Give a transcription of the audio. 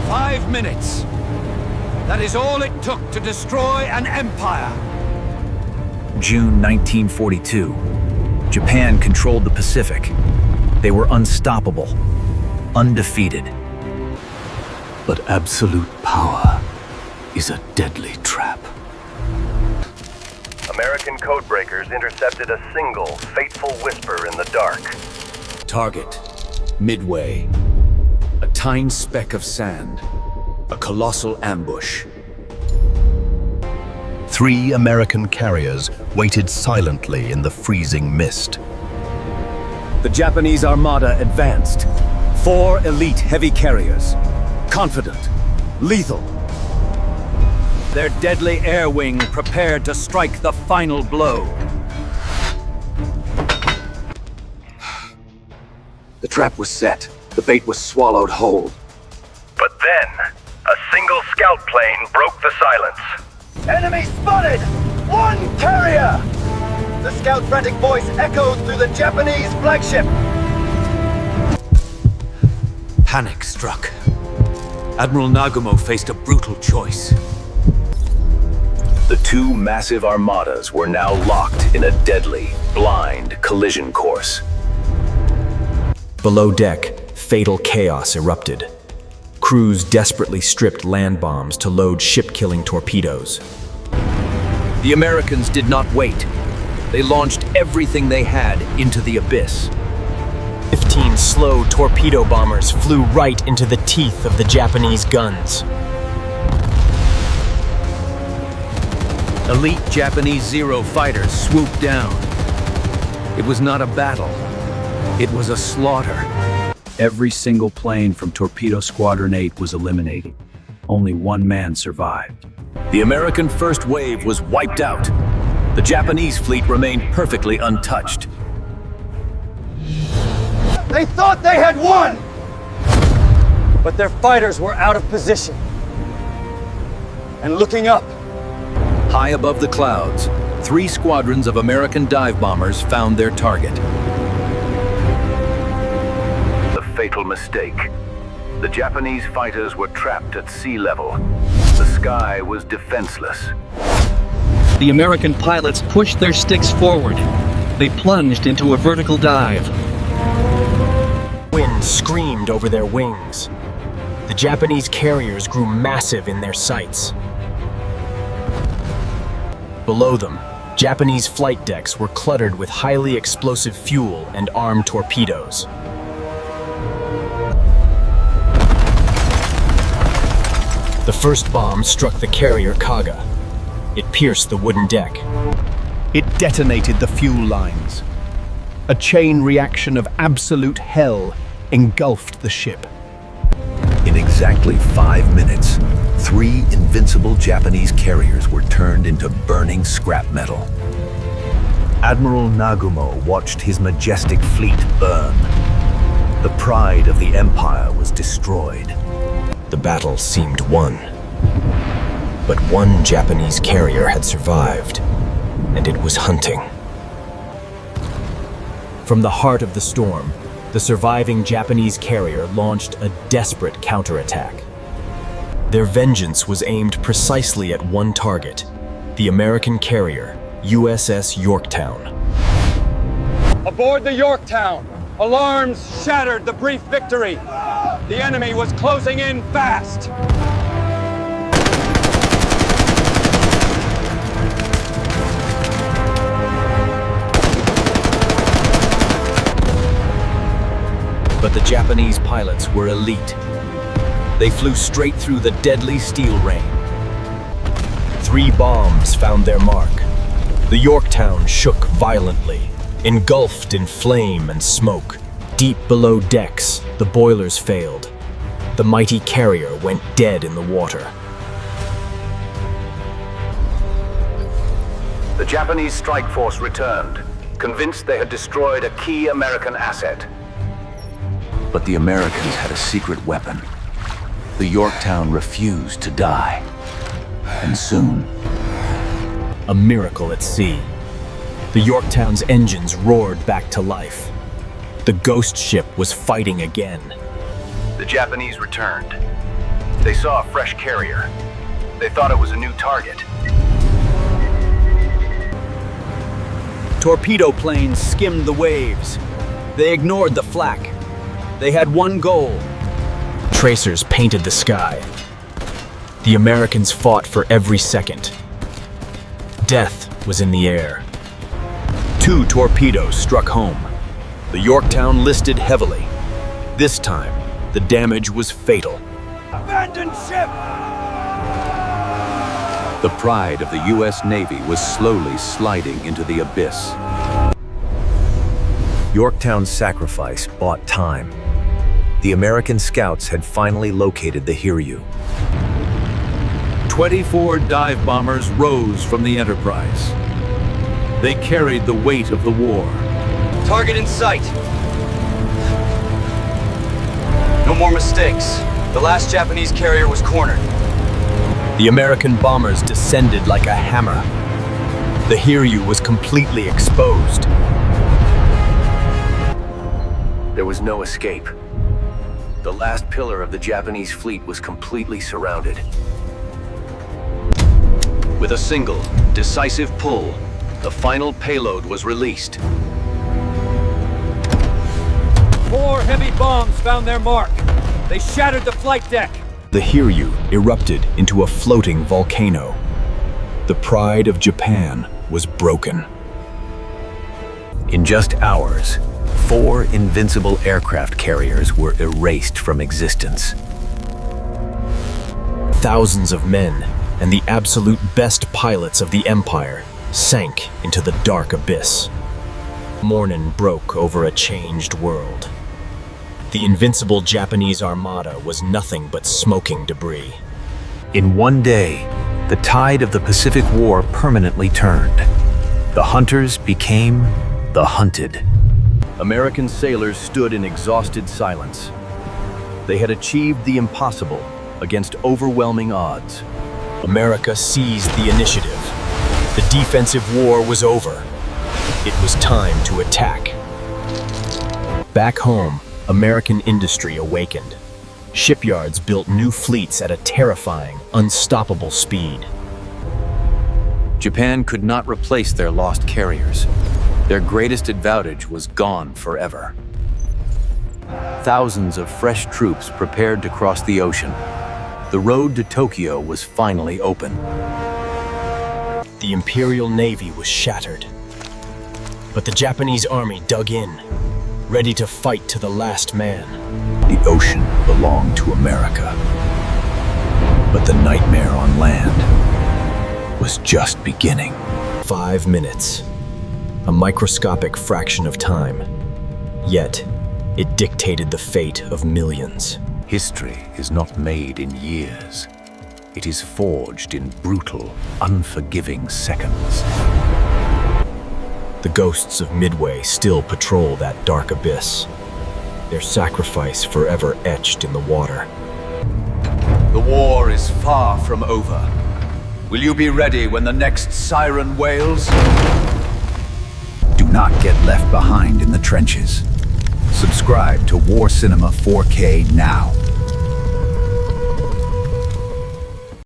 5 minutes. That is all it took to destroy an empire. June 1942. Japan controlled the Pacific. They were unstoppable, undefeated. But absolute power is a deadly trap. American codebreakers intercepted a single, fateful whisper in the dark. Target, Midway. A tiny speck of sand. A colossal ambush. 3 American carriers waited silently in the freezing mist. The Japanese Armada advanced. 4 elite heavy carriers. Confident, lethal. Their deadly air wing prepared to strike the final blow. The trap was set. The bait was swallowed whole. But then, a single scout plane broke the silence. Enemy spotted! 1 carrier! The scout's frantic voice echoed through the Japanese flagship. Panic struck. Admiral Nagumo faced a brutal choice. The 2 massive armadas were now locked in a deadly, blind collision course. Below deck, fatal chaos erupted. Crews desperately stripped land bombs to load ship-killing torpedoes. The Americans did not wait. They launched everything they had into the abyss. 15 slow torpedo bombers flew right into the teeth of the Japanese guns. Elite Japanese Zero fighters swooped down. It was not a battle. It was a slaughter. Every single plane from Torpedo Squadron 8 was eliminated. Only 1 man survived. The American first wave was wiped out. The Japanese fleet remained perfectly untouched. They thought they had won! But their fighters were out of position. And looking up. High above the clouds, 3 squadrons of American dive bombers found their target. The fatal mistake. The Japanese fighters were trapped at sea level. The sky was defenseless. The American pilots pushed their sticks forward. They plunged into a vertical dive. Wind screamed over their wings. The Japanese carriers grew massive in their sights. Below them, Japanese flight decks were cluttered with highly explosive fuel and armed torpedoes. The first bomb struck the carrier Kaga. It pierced the wooden deck. It detonated the fuel lines. A chain reaction of absolute hell engulfed the ship. In exactly 5 minutes, 3 invincible Japanese carriers were turned into burning scrap metal. Admiral Nagumo watched his majestic fleet burn. The pride of the Empire was destroyed. The battle seemed won. But 1 Japanese carrier had survived, and it was hunting. From the heart of the storm, the surviving Japanese carrier launched a desperate counterattack. Their vengeance was aimed precisely at 1 target, the American carrier, USS Yorktown. Aboard the Yorktown, alarms shattered the brief victory. The enemy was closing in fast. But the Japanese pilots were elite. They flew straight through the deadly steel rain. 3 bombs found their mark. The Yorktown shook violently, engulfed in flame and smoke. Deep below decks, the boilers failed. The mighty carrier went dead in the water. The Japanese strike force returned, convinced they had destroyed a key American asset. But the Americans had a secret weapon. The Yorktown refused to die. And soon, a miracle at sea. The Yorktown's engines roared back to life. The ghost ship was fighting again. The Japanese returned. They saw a fresh carrier. They thought it was a new target. Torpedo planes skimmed the waves. They ignored the flak. They had one goal. Tracers painted the sky. The Americans fought for every second. Death was in the air. 2 torpedoes struck home. The Yorktown listed heavily. This time, the damage was fatal. Abandon ship! The pride of the U.S. Navy was slowly sliding into the abyss. Yorktown's sacrifice bought time. The American scouts had finally located the Hiryu. 24 dive bombers rose from the Enterprise. They carried the weight of the war. Target in sight. No more mistakes. The last Japanese carrier was cornered. The American bombers descended like a hammer. The Hiryu was completely exposed. There was no escape. The last pillar of the Japanese fleet was completely surrounded. With a single, decisive pull, the final payload was released. 4 heavy bombs found their mark. They shattered the flight deck. The Hiryu erupted into a floating volcano. The pride of Japan was broken. In just hours, 4 invincible aircraft carriers were erased from existence. Thousands of men and the absolute best pilots of the Empire sank into the dark abyss. Morning broke over a changed world. The invincible Japanese Armada was nothing but smoking debris. In one day, the tide of the Pacific War permanently turned. The hunters became the hunted. American sailors stood in exhausted silence. They had achieved the impossible against overwhelming odds. America seized the initiative. The defensive war was over. It was time to attack. Back home, American industry awakened. Shipyards built new fleets at a terrifying, unstoppable speed. Japan could not replace their lost carriers. Their greatest advantage was gone forever. Thousands of fresh troops prepared to cross the ocean. The road to Tokyo was finally open. The Imperial Navy was shattered. But the Japanese army dug in, ready to fight to the last man. The ocean belonged to America. But the nightmare on land was just beginning. 5 minutes. A microscopic fraction of time. Yet, it dictated the fate of millions. History is not made in years. It is forged in brutal, unforgiving seconds. The ghosts of Midway still patrol that dark abyss, their sacrifice forever etched in the water. The war is far from over. Will you be ready when the next siren wails? Do not get left behind in the trenches. Subscribe to War Cinema 4K now.